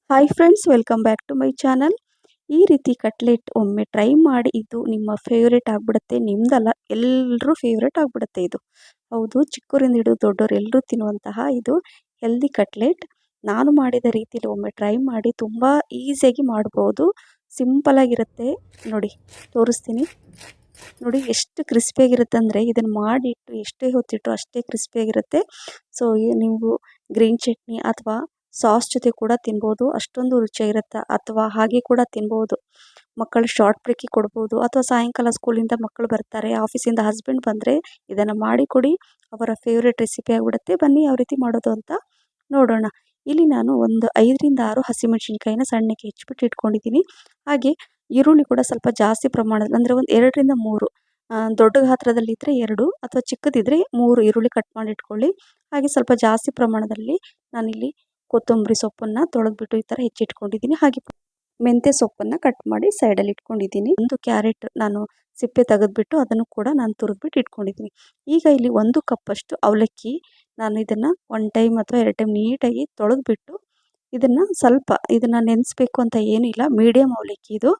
Hi friends, welcome back to my channel. ಈ ರೀತಿ cutlet ಒಮ್ಮೆ ಟ್ರೈ ಮಾಡಿ, ಇದು ನಿಮ್ಮ ಫೇವ್ರೇಟ್ ಆಗಿಬಿಡುತ್ತೆ. ನಿಮ್ದಲ್ಲ, ಎಲ್ಲರೂ ಫೇವ್ರೇಟ್ ಆಗಿಬಿಡುತ್ತೆ ಇದು. ಹೌದು, ಚಿಕ್ಕವರಿಂದ ಹಿಡಿದು ದೊಡ್ಡವರು ಎಲ್ಲರೂ ತಿನ್ನುವಂತಹ ಇದು ಹೆಲ್ದಿ ಕಟ್ಲೆಟ್. ನಾನು ಮಾಡಿದ ರೀತಿಯಲ್ಲಿ ಒಮ್ಮೆ ಟ್ರೈ ಮಾಡಿ, ತುಂಬ ಈಸಿಯಾಗಿ ಮಾಡ್ಬೋದು. ಸಿಂಪಲಾಗಿರುತ್ತೆ. ನೋಡಿ, ತೋರಿಸ್ತೀನಿ. ನೋಡಿ ಎಷ್ಟು ಕ್ರಿಸ್ಪಿಯಾಗಿರುತ್ತೆ ಅಂದರೆ, ಇದನ್ನು ಮಾಡಿಟ್ಟು ಎಷ್ಟೇ ಹೊತ್ತಿಟ್ಟು ಅಷ್ಟೇ ಕ್ರಿಸ್ಪಿಯಾಗಿರುತ್ತೆ. ಸೊ ನೀವು ಗ್ರೀನ್ ಚಟ್ನಿ ಅಥವಾ ಸಾಸ್ ಜೊತೆ ಕೂಡ ತಿನ್ಬೋದು, ಅಷ್ಟೊಂದು ರುಚಿಯಾಗಿರುತ್ತೆ. ಅಥವಾ ಹಾಗೆ ಕೂಡ ತಿನ್ಬೋದು. ಮಕ್ಕಳು ಶಾರ್ಟ್ ಬ್ರೇಕಿಗೆ ಕೊಡ್ಬೋದು, ಅಥವಾ ಸಾಯಂಕಾಲ ಸ್ಕೂಲಿಂದ ಮಕ್ಕಳು ಬರ್ತಾರೆ, ಆಫೀಸಿಂದ ಹಸ್ಬೆಂಡ್ ಬಂದರೆ ಇದನ್ನು ಮಾಡಿಕೊಡಿ, ಅವರ ಫೇವ್ರೇಟ್ ರೆಸಿಪಿ ಆಗಿಬಿಡುತ್ತೆ. ಬನ್ನಿ ಯಾವ ರೀತಿ ಮಾಡೋದು ಅಂತ ನೋಡೋಣ. ಇಲ್ಲಿ ನಾನು ಒಂದು 5ರಿಂದ 6 ಹಸಿಮೆಣಸಿನ್ಕಾಯಿನ ಸಣ್ಣಕ್ಕೆ ಹೆಚ್ಚಿಬಿಟ್ಟು ಇಟ್ಕೊಂಡಿದ್ದೀನಿ. ಹಾಗೆ ಈರುಳ್ಳಿ ಕೂಡ ಸ್ವಲ್ಪ ಜಾಸ್ತಿ ಪ್ರಮಾಣದಲ್ಲಿ, ಅಂದರೆ ಒಂದು 2ರಿಂದ 3, ದೊಡ್ಡ ಗಾತ್ರದಲ್ಲಿದ್ದರೆ 2 ಅಥವಾ ಚಿಕ್ಕದಿದ್ದರೆ 3 ಈರುಳ್ಳಿ ಕಟ್ ಮಾಡಿ ಇಟ್ಕೊಳ್ಳಿ. ಹಾಗೆ ಸ್ವಲ್ಪ ಜಾಸ್ತಿ ಪ್ರಮಾಣದಲ್ಲಿ ನಾನಿಲ್ಲಿ ಕೊತ್ತಂಬರಿ ಸೊಪ್ಪನ್ನು ತೊಳೆದ್ಬಿಟ್ಟು ಈ ಥರ ಹೆಚ್ಚಿಟ್ಕೊಂಡಿದ್ದೀನಿ. ಹಾಗೆ ಮೆಂತ್ಯ ಸೊಪ್ಪನ್ನು ಕಟ್ ಮಾಡಿ ಸೈಡಲ್ಲಿ ಇಟ್ಕೊಂಡಿದ್ದೀನಿ. ಒಂದು ಕ್ಯಾರೆಟ್ ನಾನು ಸಿಪ್ಪೆ ತೆಗೆದುಬಿಟ್ಟು ಅದನ್ನು ಕೂಡ ನಾನು ತುರಿದ್ಬಿಟ್ಟು ಇಟ್ಕೊಂಡಿದ್ದೀನಿ. ಈಗ ಇಲ್ಲಿ 1 ಕಪ್ಪಷ್ಟು ಅವಲಕ್ಕಿ, ನಾನು ಇದನ್ನು 1 ಟೈಮ್ ಅಥವಾ 2 ಟೈಮ್ ನೀಟಾಗಿ ತೊಳೆದ್ಬಿಟ್ಟು ಇದನ್ನು ನೆನೆಸ್ಬೇಕು ಅಂತ ಏನಿಲ್ಲ. ಮೀಡಿಯಮ್ ಅವಲಕ್ಕಿ ಇದು.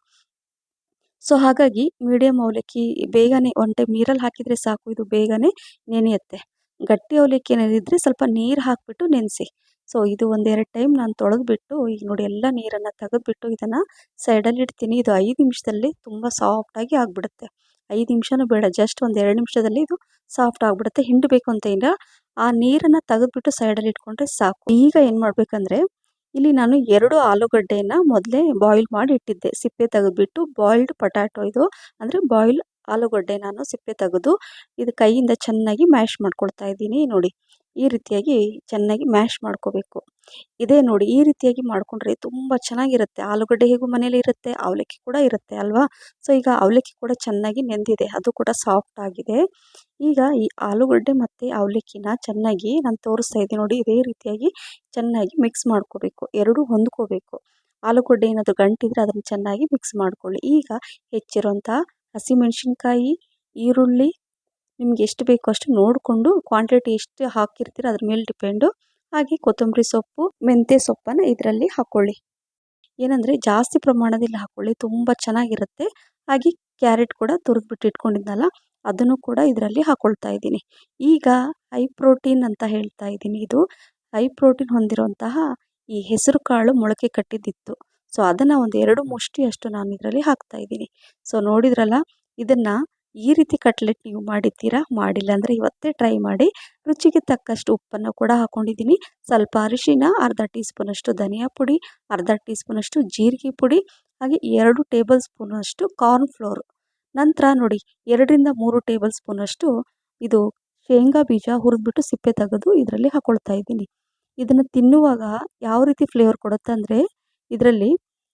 ಸೊ ಹಾಗಾಗಿ ಮೀಡಿಯಮ್ ಅವಲಕ್ಕಿ ಬೇಗನೆ 1 ಟೈಮ್ ನೀರಲ್ಲಿ ಹಾಕಿದರೆ ಸಾಕು, ಇದು ಬೇಗನೆ ನೆನೆಯುತ್ತೆ. ಗಟ್ಟಿ ಅವಲಕ್ಕಿ ಏನಾದಿದ್ದರೆ ಸ್ವಲ್ಪ ನೀರು ಹಾಕಿಬಿಟ್ಟು ನೆನೆಸಿ. ಸೊ ಇದು 1-2 ಟೈಮ್ ನಾನು ತೊಳೆದ್ಬಿಟ್ಟು, ಈಗ ನೋಡಿ ಎಲ್ಲ ನೀರನ್ನು ತೆಗೆದುಬಿಟ್ಟು ಇದನ್ನು ಸೈಡಲ್ಲಿ ಇಡ್ತೀನಿ. ಇದು 5 ನಿಮಿಷದಲ್ಲಿ ತುಂಬ ಸಾಫ್ಟಾಗಿ ಆಗಿಬಿಡುತ್ತೆ. 5 ನಿಮಿಷನೂ ಬೇಡ, ಜಸ್ಟ್ ಒಂದು 2 ನಿಮಿಷದಲ್ಲಿ ಇದು ಸಾಫ್ಟ್ ಆಗಿಬಿಡುತ್ತೆ. ಹಿಂಡಬೇಕು ಅಂತ ಇಲ್ಲ, ಆ ನೀರನ್ನು ತೆಗೆದುಬಿಟ್ಟು ಸೈಡಲ್ಲಿ ಇಟ್ಕೊಂಡ್ರೆ ಸಾಕು. ಈಗ ಏನು ಮಾಡಬೇಕಂದ್ರೆ, ಇಲ್ಲಿ ನಾನು 2 ಆಲೂಗಡ್ಡೆಯನ್ನು ಮೊದಲೇ ಬಾಯ್ಲ್ ಮಾಡಿ ಇಟ್ಟಿದ್ದೆ, ಸಿಪ್ಪೆ ತೆಗೆದುಬಿಟ್ಟು. ಬಾಯ್ಲ್ಡ್ ಪೊಟ್ಯಾಟೊ ಇದು, ಅಂದರೆ ಬಾಯ್ಲ್ ಆಲೂಗಡ್ಡೆ ನಾನು ಸಿಪ್ಪೆ ತೆಗೆದು ಇದು ಕೈಯಿಂದ ಚೆನ್ನಾಗಿ ಮ್ಯಾಶ್ ಮಾಡ್ಕೊಳ್ತಾ ಇದ್ದೀನಿ. ನೋಡಿ, ಈ ರೀತಿಯಾಗಿ ಚೆನ್ನಾಗಿ ಮ್ಯಾಶ್ ಮಾಡ್ಕೋಬೇಕು. ಇದೇ ನೋಡಿ, ಈ ರೀತಿಯಾಗಿ ಮಾಡಿಕೊಂಡ್ರೆ ತುಂಬ ಚೆನ್ನಾಗಿರುತ್ತೆ. ಆಲೂಗಡ್ಡೆ ಹೇಗೂ ಮನೇಲಿ ಇರುತ್ತೆ, ಅವಲಕ್ಕಿ ಕೂಡ ಇರುತ್ತೆ ಅಲ್ವಾ. ಸೊ ಈಗ ಅವಲಕ್ಕಿ ಕೂಡ ಚೆನ್ನಾಗಿ ನೆಂದಿದೆ, ಅದು ಕೂಡ ಸಾಫ್ಟ್ ಆಗಿದೆ. ಈಗ ಈ ಆಲೂಗಡ್ಡೆ ಮತ್ತು ಅವಲಕ್ಕಿನ ಚೆನ್ನಾಗಿ ನಾನು ತೋರಿಸ್ತಾ ಇದ್ದೀನಿ ನೋಡಿ, ಇದೇ ರೀತಿಯಾಗಿ ಚೆನ್ನಾಗಿ ಮಿಕ್ಸ್ ಮಾಡ್ಕೋಬೇಕು, ಎರಡೂ ಹೊಂದ್ಕೋಬೇಕು. ಆಲೂಗಡ್ಡೆ ಏನಾದರೂ ಗಂಟಿದ್ರೆ ಅದನ್ನು ಚೆನ್ನಾಗಿ ಮಿಕ್ಸ್ ಮಾಡ್ಕೊಳ್ಳಿ. ಈಗ ಹೆಚ್ಚಿರೋಂಥ ಹಸಿಮೆಣಸಿನ್ಕಾಯಿ, ಈರುಳ್ಳಿ ನಿಮ್ಗೆ ಎಷ್ಟು ಬೇಕೋ ಅಷ್ಟು ನೋಡಿಕೊಂಡು, ಕ್ವಾಂಟಿಟಿ ಎಷ್ಟು ಹಾಕಿರ್ತೀರ ಅದ್ರ ಮೇಲೆ ಡಿಪೆಂಡು. ಹಾಗೆ ಕೊತ್ತಂಬರಿ ಸೊಪ್ಪು, ಮೆಂತ್ಯ ಸೊಪ್ಪನ್ನು ಇದರಲ್ಲಿ ಹಾಕ್ಕೊಳ್ಳಿ. ಏನಂದರೆ ಜಾಸ್ತಿ ಪ್ರಮಾಣದಲ್ಲಿ ಹಾಕ್ಕೊಳ್ಳಿ, ತುಂಬ ಚೆನ್ನಾಗಿರುತ್ತೆ. ಹಾಗೆ ಕ್ಯಾರೆಟ್ ಕೂಡ ತುರಿದ್ಬಿಟ್ಟು ಇಟ್ಕೊಂಡಿದ್ನಲ್ಲ, ಅದನ್ನು ಕೂಡ ಇದರಲ್ಲಿ ಹಾಕ್ಕೊಳ್ತಾ ಇದ್ದೀನಿ. ಈಗ ಹೈ ಪ್ರೋಟೀನ್ ಅಂತ ಹೇಳ್ತಾ ಇದ್ದೀನಿ, ಇದು ಹೈ ಪ್ರೋಟೀನ್ ಹೊಂದಿರುವಂತಹ ಈ ಹೆಸರು ಕಾಳು ಮೊಳಕೆ ಕಟ್ಟಿದ್ದಿತ್ತು. ಸೊ ಅದನ್ನು ಒಂದು 2 ಮುಷ್ಟಿಯಷ್ಟು ನಾನು ಇದರಲ್ಲಿ ಹಾಕ್ತಾ ಇದ್ದೀನಿ. ಸೊ ನೋಡಿದ್ರಲ್ಲ, ಇದನ್ನು ಈ ರೀತಿ ಕಟ್ಲೆಟ್ ನೀವು ಮಾಡಿದ್ದೀರಾ? ಮಾಡಿಲ್ಲ ಅಂದರೆ ಇವತ್ತೇ ಟ್ರೈ ಮಾಡಿ. ರುಚಿಗೆ ತಕ್ಕಷ್ಟು ಉಪ್ಪನ್ನು ಕೂಡ ಹಾಕ್ಕೊಂಡಿದ್ದೀನಿ. ಸ್ವಲ್ಪ ಅರಿಶಿನ, ಅರ್ಧ ಟೀ ಸ್ಪೂನಷ್ಟು ಧನಿಯಾ ಪುಡಿ, ಅರ್ಧ ಟೀ ಸ್ಪೂನಷ್ಟು ಜೀರಿಗೆ ಪುಡಿ, ಹಾಗೆ 2 ಟೇಬಲ್ ಸ್ಪೂನಷ್ಟು ಕಾರ್ನ್ ಫ್ಲೋರ್. ನಂತರ ನೋಡಿ, 2ರಿಂದ 3 ಟೇಬಲ್ ಸ್ಪೂನಷ್ಟು ಇದು ಶೇಂಗಾ ಬೀಜ ಹುರಿದ್ಬಿಟ್ಟು ಸಿಪ್ಪೆ ತೆಗೆದು ಇದರಲ್ಲಿ ಹಾಕ್ಕೊಳ್ತಾ ಇದ್ದೀನಿ. ಇದನ್ನು ತಿನ್ನುವಾಗ ಯಾವ ರೀತಿ ಫ್ಲೇವರ್ ಕೊಡುತ್ತೆ ಅಂದರೆ, ಇದರಲ್ಲಿ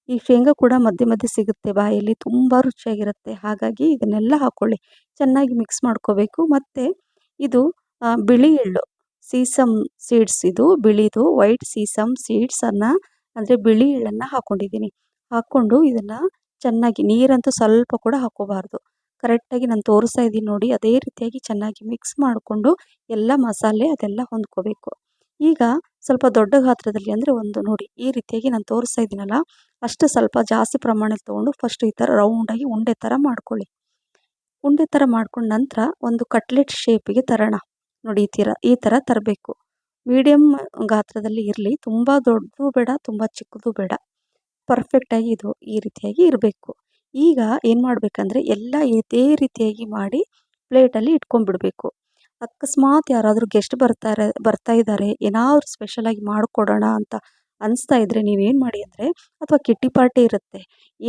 ಈ ಶೇಂಗಾ ಕೂಡ ಮಧ್ಯೆ ಮಧ್ಯೆ ಸಿಗುತ್ತೆ ಬಾಯಲ್ಲಿ, ತುಂಬ ರುಚಿಯಾಗಿರುತ್ತೆ. ಹಾಗಾಗಿ ಇದನ್ನೆಲ್ಲ ಹಾಕ್ಕೊಳ್ಳಿ, ಚೆನ್ನಾಗಿ ಮಿಕ್ಸ್ ಮಾಡ್ಕೋಬೇಕು. ಮತ್ತು ಇದು ಬಿಳಿ ಎಳ್ಳು, ಸೀಸಮ್ ಸೀಡ್ಸ್, ಇದು ಬಿಳಿದು ವೈಟ್ ಸೀಸಮ್ ಸೀಡ್ಸನ್ನು, ಅಂದರೆ ಬಿಳಿ ಎಳ್ಳನ್ನು ಹಾಕ್ಕೊಂಡಿದ್ದೀನಿ. ಹಾಕ್ಕೊಂಡು ಇದನ್ನು ಚೆನ್ನಾಗಿ, ನೀರಂತೂ ಸ್ವಲ್ಪ ಕೂಡ ಹಾಕ್ಕೋಬಾರ್ದು, ಕರೆಕ್ಟಾಗಿ ನಾನು ತೋರಿಸ್ತಾ ಇದ್ದೀನಿ ನೋಡಿ, ಅದೇ ರೀತಿಯಾಗಿ ಚೆನ್ನಾಗಿ ಮಿಕ್ಸ್ ಮಾಡಿಕೊಂಡು ಎಲ್ಲ ಮಸಾಲೆ ಅದೆಲ್ಲ ಹೊಂದ್ಕೋಬೇಕು. ಈಗ ಸ್ವಲ್ಪ ದೊಡ್ಡ ಗಾತ್ರದಲ್ಲಿ, ಅಂದರೆ ಒಂದು ನೋಡಿ ಈ ರೀತಿಯಾಗಿ ನಾನು ತೋರಿಸ್ತಾ ಇದ್ದೀನಲ್ಲ, ಅಷ್ಟು ಸ್ವಲ್ಪ ಜಾಸ್ತಿ ಪ್ರಮಾಣದಲ್ಲಿ ತೊಗೊಂಡು ಫಸ್ಟ್ ಈ ಥರ ರೌಂಡಾಗಿ ಉಂಡೆ ಥರ ಮಾಡ್ಕೊಳ್ಳಿ. ಉಂಡೆ ಥರ ಮಾಡ್ಕೊಂಡು ನಂತರ ಒಂದು ಕಟ್ಲೆಟ್ ಶೇಪಿಗೆ ತರೋಣ. ನೋಡಿ, ಈ ಥರ ತರಬೇಕು. ಮೀಡಿಯಮ್ ಗಾತ್ರದಲ್ಲಿ ಇರಲಿ, ತುಂಬ ದೊಡ್ಡದು ಬೇಡ, ತುಂಬ ಚಿಕ್ಕದು ಬೇಡ, ಪರ್ಫೆಕ್ಟಾಗಿ ಇದು ಈ ರೀತಿಯಾಗಿ ಇರಬೇಕು. ಈಗ ಏನು ಮಾಡಬೇಕಂದ್ರೆ, ಎಲ್ಲ ಇದೇ ರೀತಿಯಾಗಿ ಮಾಡಿ ಪ್ಲೇಟಲ್ಲಿ ಇಟ್ಕೊಂಡ್ಬಿಡ್ಬೇಕು. ಅಕಸ್ಮಾತ್ ಯಾರಾದರೂ ಗೆಸ್ಟ್ ಬರ್ತಾ ಇದ್ದಾರೆ, ಏನಾದರೂ ಸ್ಪೆಷಲಾಗಿ ಮಾಡಿಕೊಡೋಣ ಅಂತ ಅನಿಸ್ತಾ ಇದ್ದರೆ ನೀವೇನು ಮಾಡಿ ಅಂದರೆ, ಅಥವಾ ಕಿಟ್ಟಿ ಪಾರ್ಟಿ ಇರುತ್ತೆ,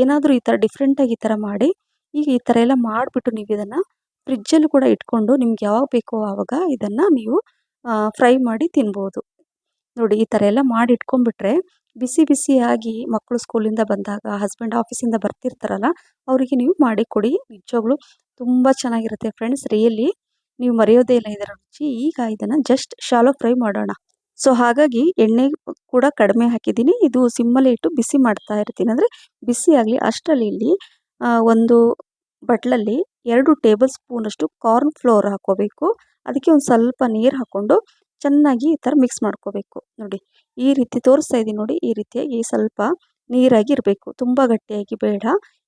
ಏನಾದರೂ ಈ ಥರ ಡಿಫ್ರೆಂಟಾಗಿ ಈ ಥರ ಮಾಡಿ, ಈಗ ಈ ಥರ ಎಲ್ಲ ಮಾಡಿಬಿಟ್ಟು ನೀವು ಇದನ್ನು ಫ್ರಿಜ್ಜಲ್ಲೂ ಕೂಡ ಇಟ್ಕೊಂಡು ನಿಮ್ಗೆ ಯಾವಾಗ ಬೇಕೋ ಆವಾಗ ಇದನ್ನು ನೀವು ಫ್ರೈ ಮಾಡಿ ತಿನ್ಬೋದು. ನೋಡಿ, ಈ ಥರ ಎಲ್ಲ ಮಾಡಿ ಇಟ್ಕೊಂಡ್ಬಿಟ್ರೆ ಬಿಸಿ ಬಿಸಿಯಾಗಿ ಮಕ್ಕಳು ಸ್ಕೂಲಿಂದ ಬಂದಾಗ, ಹಸ್ಬೆಂಡ್ ಆಫೀಸಿಂದ ಬರ್ತಿರ್ತಾರಲ್ಲ, ಅವರಿಗೆ ನೀವು ಮಾಡಿಕೊಡಿ. ನಿಜವಾಗ್ಲೂ ತುಂಬ ಚೆನ್ನಾಗಿರುತ್ತೆ ಫ್ರೆಂಡ್ಸ್, ರಿಯಲಿ ನೀವು ಮರೆಯೋದೇ ಇಲ್ಲ ಇದರ ರುಚಿ. ಈಗ ಇದನ್ನು ಜಸ್ಟ್ ಶಾಲೋ ಫ್ರೈ ಮಾಡೋಣ. ಸೊ ಹಾಗಾಗಿ ಎಣ್ಣೆ ಕೂಡ ಕಡಿಮೆ ಹಾಕಿದ್ದೀನಿ, ಇದು ಸಿಮ್ಮಲ್ಲಿ ಇಟ್ಟು ಬಿಸಿ ಮಾಡ್ತಾ ಇರ್ತೀನಿ, ಅಂದರೆ ಬಿಸಿ ಆಗಲಿ ಅಷ್ಟರಲ್ಲಿ. ಇಲ್ಲಿ ಒಂದು ಬಟ್ಲಲ್ಲಿ 2 ಟೇಬಲ್ ಸ್ಪೂನಷ್ಟು ಕಾರ್ನ್ ಫ್ಲೋರ್ ಹಾಕ್ಕೋಬೇಕು. ಅದಕ್ಕೆ ಒಂದು ಸ್ವಲ್ಪ ನೀರು ಹಾಕ್ಕೊಂಡು ಚೆನ್ನಾಗಿ ಈ ಥರ ಮಿಕ್ಸ್ ಮಾಡ್ಕೋಬೇಕು. ನೋಡಿ ಈ ರೀತಿ ತೋರಿಸ್ತಾ ಇದ್ದೀನಿ ನೋಡಿ, ಈ ರೀತಿಯಾಗಿ ಸ್ವಲ್ಪ ನೀರಾಗಿ ಇರಬೇಕು, ತುಂಬ ಗಟ್ಟಿಯಾಗಿ ಬೇಡ.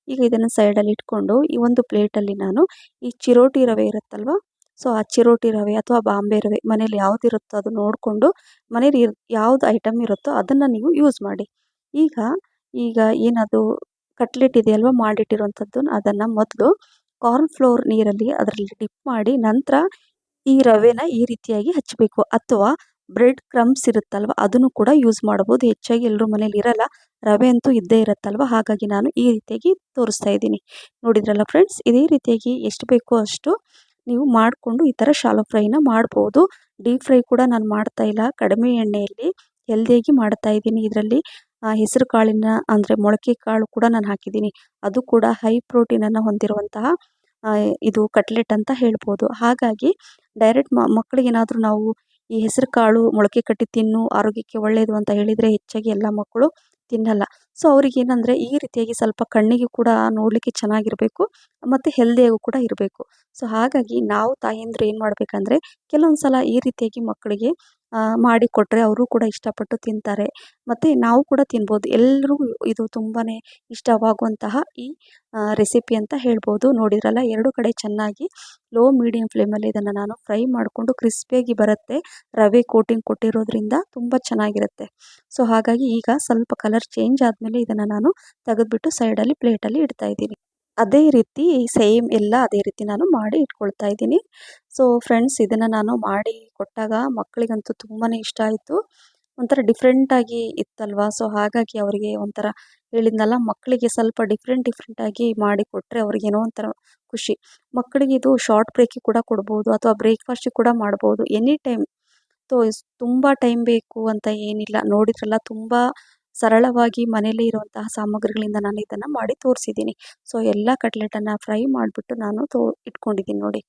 ಈಗ ಇದನ್ನು ಸೈಡಲ್ಲಿ ಇಟ್ಕೊಂಡು ಈ ಒಂದು ಪ್ಲೇಟಲ್ಲಿ ನಾನು ಈ ಚಿರೋಟಿ ರವೆ ಇರುತ್ತಲ್ವ, ಸೊ ಆ ಚಿರೋಟಿ ರವೆ ಅಥವಾ ಬಾಂಬೆ ರವೆ ಮನೇಲಿ ಯಾವುದಿರುತ್ತೋ ಅದು ನೋಡಿಕೊಂಡು ಮನೇಲಿ ಯಾವ್ದು ಐಟಮ್ ಇರುತ್ತೋ ಅದನ್ನು ನೀವು ಯೂಸ್ ಮಾಡಿ. ಈಗ ಈಗ ಏನದು ಕಟ್ಲೆಟ್ ಇದೆಯಲ್ವ ಮಾಡಿಟ್ಟಿರುವಂಥದ್ದು, ಅದನ್ನು ಮೊದಲು ಕಾರ್ನ್ ಫ್ಲೋರ್ ನೀರಲ್ಲಿ ಅದರಲ್ಲಿ ಡಿಪ್ ಮಾಡಿ ನಂತರ ಈ ರವೆನ ಈ ರೀತಿಯಾಗಿ ಹಚ್ಚಬೇಕು. ಅಥವಾ ಬ್ರೆಡ್ ಕ್ರಮ್ಸ್ ಇರುತ್ತಲ್ವ ಅದನ್ನು ಕೂಡ ಯೂಸ್ ಮಾಡ್ಬೋದು. ಹೆಚ್ಚಾಗಿ ಎಲ್ಲರೂ ಮನೇಲಿ ಇರಲ್ಲ, ರವೆ ಅಂತೂ ಇದ್ದೇ ಇರುತ್ತಲ್ವ, ಹಾಗಾಗಿ ನಾನು ಈ ರೀತಿಯಾಗಿ ತೋರಿಸ್ತಾ ಇದ್ದೀನಿ. ನೋಡಿದ್ರಲ್ಲ ಫ್ರೆಂಡ್ಸ್, ಇದೇ ರೀತಿಯಾಗಿ ಎಷ್ಟು ಬೇಕೋ ಅಷ್ಟು ನೀವು ಮಾಡಿಕೊಂಡು ಈ ಥರ ಶಾಲೋ ಫ್ರೈನ ಮಾಡ್ಬೋದು. ಡೀಪ್ ಫ್ರೈ ಕೂಡ ನಾನು ಮಾಡ್ತಾ ಇಲ್ಲ, ಕಡಿಮೆ ಎಣ್ಣೆಯಲ್ಲಿ ಹೆಲ್ದಿಯಾಗಿ ಮಾಡ್ತಾ ಇದ್ದೀನಿ. ಇದರಲ್ಲಿ ಹೆಸರು ಕಾಳಿನ ಅಂದರೆ ಮೊಳಕೆ ಕಾಳು ಕೂಡ ನಾನು ಹಾಕಿದ್ದೀನಿ. ಅದು ಕೂಡ ಹೈ ಪ್ರೋಟೀನನ್ನು ಹೊಂದಿರುವಂತಹ ಇದು ಕಟ್ಲೆಟ್ ಅಂತ ಹೇಳ್ಬೋದು. ಹಾಗಾಗಿ ಡೈರೆಕ್ಟ್ ಮಕ್ಕಳಿಗೇನಾದರೂ ನಾವು ಈ ಹೆಸರು ಕಾಳು ಮೊಳಕೆ ಕಟ್ಟಿ ತಿನ್ನು ಆರೋಗ್ಯಕ್ಕೆ ಒಳ್ಳೆಯದು ಅಂತ ಹೇಳಿದರೆ ಹೆಚ್ಚಾಗಿ ಎಲ್ಲ ಮಕ್ಕಳು ತಿನ್ನಲ್ಲ. ಸೊ ಅವ್ರಿಗೇನಂದರೆ ಈ ರೀತಿಯಾಗಿ ಸ್ವಲ್ಪ ಕಣ್ಣಿಗೆ ಕೂಡ ನೋಡಲಿಕ್ಕೆ ಚೆನ್ನಾಗಿರಬೇಕು ಮತ್ತು ಹೆಲ್ದಿಯಾಗೂ ಕೂಡ ಇರಬೇಕು. ಸೊ ಹಾಗಾಗಿ ನಾವು ತಾಯಂದಿರು ಏನು ಮಾಡಬೇಕಂದ್ರೆ ಕೆಲವೊಂದು ಸಲ ಈ ರೀತಿಯಾಗಿ ಮಕ್ಕಳಿಗೆ ಮಾಡಿ ಕೊಟ್ಟರೆ ಅವರು ಕೂಡ ಇಷ್ಟಪಟ್ಟು ತಿಂತಾರೆ ಮತ್ತು ನಾವು ಕೂಡ ತಿನ್ಬೋದು. ಎಲ್ಲರಿಗೂ ಇದು ತುಂಬಾ ಇಷ್ಟವಾಗುವಂತಹ ಈ ರೆಸಿಪಿ ಅಂತ ಹೇಳ್ಬೋದು. ನೋಡಿದ್ರಲ್ಲ, ಎರಡು ಕಡೆ ಚೆನ್ನಾಗಿ ಲೋ ಮೀಡಿಯಮ್ ಫ್ಲೇಮಲ್ಲಿ ಇದನ್ನು ನಾನು ಫ್ರೈ ಮಾಡಿಕೊಂಡು ಕ್ರಿಸ್ಪಿಯಾಗಿ ಬರುತ್ತೆ. ರವೆ ಕೋಟಿಂಗ್ ಕೊಟ್ಟಿರೋದ್ರಿಂದ ತುಂಬ ಚೆನ್ನಾಗಿರುತ್ತೆ. ಸೊ ಹಾಗಾಗಿ ಈಗ ಸ್ವಲ್ಪ ಕಲರ್ ಚೇಂಜ್ ಆದಮೇಲೆ ಇದನ್ನು ನಾನು ತೆಗೆದುಬಿಟ್ಟು ಸೈಡಲ್ಲಿ ಪ್ಲೇಟಲ್ಲಿ ಇಡ್ತಾ ಇದ್ದೀನಿ. ಅದೇ ರೀತಿ ಸೇಮ್ ಎಲ್ಲ ಅದೇ ರೀತಿ ನಾನು ಮಾಡಿ ಇಟ್ಕೊಳ್ತಾ ಇದ್ದೀನಿ. ಸೊ ಫ್ರೆಂಡ್ಸ್, ಇದನ್ನು ನಾನು ಮಾಡಿ ಕೊಟ್ಟಾಗ ಮಕ್ಕಳಿಗಂತೂ ತುಂಬಾ ಇಷ್ಟ ಆಯಿತು. ಒಂಥರ ಡಿಫ್ರೆಂಟಾಗಿ ಇತ್ತಲ್ವ, ಸೊ ಹಾಗಾಗಿ ಅವರಿಗೆ ಒಂಥರ ಹೇಳಿದ್ನಲ್ಲ, ಮಕ್ಕಳಿಗೆ ಸ್ವಲ್ಪ ಡಿಫ್ರೆಂಟಾಗಿ ಮಾಡಿ ಕೊಟ್ಟರೆ ಅವ್ರಿಗೇನೋ ಒಂಥರ ಖುಷಿ. ಮಕ್ಕಳಿಗೆ ಇದು ಶಾರ್ಟ್ ಬ್ರೇಕಿಗೆ ಕೂಡ ಕೊಡ್ಬೋದು ಅಥವಾ ಬ್ರೇಕ್ಫಾಸ್ಟಿಗೆ ಕೂಡ ಮಾಡ್ಬೋದು, ಎನಿ ಟೈಮ್. ತುಂಬ ಟೈಮ್ ಬೇಕು ಅಂತ ಏನಿಲ್ಲ. ನೋಡಿದ್ರಲ್ಲ, ತುಂಬ ಸರಳವಾಗಿ ಮನೆಯಲ್ಲೇ ಇರುವಂತಹ ಸಾಮಗ್ರಿಗಳಿಂದ ನಾನು ಇದನ್ನು ಮಾಡಿ ತೋರಿಸಿದ್ದೀನಿ. ಸೊ ಎಲ್ಲ ಕಟ್ಲೆಟನ್ನು ಫ್ರೈ ಮಾಡಿಬಿಟ್ಟು ನಾನು ಇಟ್ಕೊಂಡಿದ್ದೀನಿ ನೋಡಿ.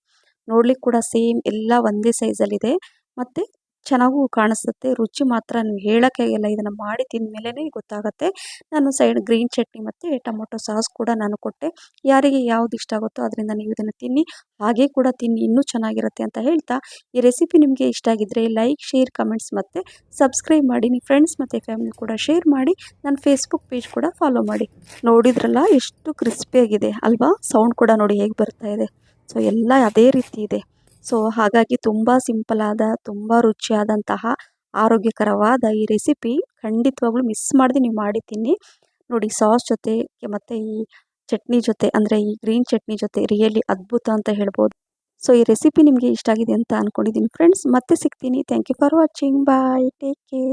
ನೋಡ್ಲಿಕ್ಕೆ ಕೂಡ ಸೇಮ್ ಎಲ್ಲ ಒಂದೇ ಸೈಜಲ್ಲಿದೆ ಮತ್ತು ಚೆನ್ನಾಗೂ ಕಾಣಿಸುತ್ತೆ. ರುಚಿ ಮಾತ್ರ ನೀವು ಹೇಳೋಕ್ಕೆ ಇಲ್ಲ, ಇದನ್ನು ಮಾಡಿ ತಿಂದ ಮೇಲೇ ಗೊತ್ತಾಗುತ್ತೆ. ನಾನು ಸೈಡ್ ಗ್ರೀನ್ ಚಟ್ನಿ ಮತ್ತು ಟೊಮೊಟೊ ಸಾಸ್ ಕೂಡ ನಾನು ಕೊಟ್ಟೆ. ಯಾರಿಗೆ ಯಾವ್ದು ಇಷ್ಟ ಆಗುತ್ತೋ ಅದರಿಂದ ನೀವು ಇದನ್ನು ತಿನ್ನಿ, ಹಾಗೆ ಕೂಡ ತಿನ್ನಿ, ಇನ್ನೂ ಚೆನ್ನಾಗಿರುತ್ತೆ ಅಂತ ಹೇಳ್ತಾ, ಈ ರೆಸಿಪಿ ನಿಮಗೆ ಇಷ್ಟ ಆಗಿದ್ದರೆ ಲೈಕ್, ಶೇರ್, ಕಮೆಂಟ್ಸ್ ಮತ್ತು ಸಬ್ಸ್ಕ್ರೈಬ್ ಮಾಡಿ. ನಿಮ್ಮ ಫ್ರೆಂಡ್ಸ್ ಮತ್ತು ಫ್ಯಾಮಿಲಿ ಕೂಡ ಶೇರ್ ಮಾಡಿ. ನನ್ನ ಫೇಸ್ಬುಕ್ ಪೇಜ್ ಕೂಡ ಫಾಲೋ ಮಾಡಿ. ನೋಡಿದ್ರಲ್ಲ, ಎಷ್ಟು ಕ್ರಿಸ್ಪಿಯಾಗಿದೆ ಅಲ್ವಾ? ಸೌಂಡ್ ಕೂಡ ನೋಡಿ ಹೇಗೆ ಬರ್ತಾ ಇದೆ. ಸೊ ಎಲ್ಲ ಅದೇ ರೀತಿ ಇದೆ. ಸೊ ಹಾಗಾಗಿ ತುಂಬ ಸಿಂಪಲಾದ, ತುಂಬ ರುಚಿಯಾದಂತಹ ಆರೋಗ್ಯಕರವಾದ ಈ ರೆಸಿಪಿ ಖಂಡಿತವಾಗ್ಲೂ ಮಿಸ್ ಮಾಡದೆ ನೀವು ಮಾಡಿ ತಿನ್ನಿ. ನೋಡಿ, ಸಾಸ್ ಜೊತೆ ಮತ್ತು ಈ ಚಟ್ನಿ ಜೊತೆ ಅಂದರೆ ಈ ಗ್ರೀನ್ ಚಟ್ನಿ ಜೊತೆ ರಿಯಲಿ ಅದ್ಭುತ ಅಂತ ಹೇಳ್ಬೋದು. ಸೊ ಈ ರೆಸಿಪಿ ನಿಮಗೆ ಇಷ್ಟ ಆಗಿದೆ ಅಂತ ಅಂದ್ಕೊಂಡಿದ್ದೀನಿ ಫ್ರೆಂಡ್ಸ್. ಮತ್ತೆ ಸಿಗ್ತೀನಿ. Thank you for watching. Bye, take care.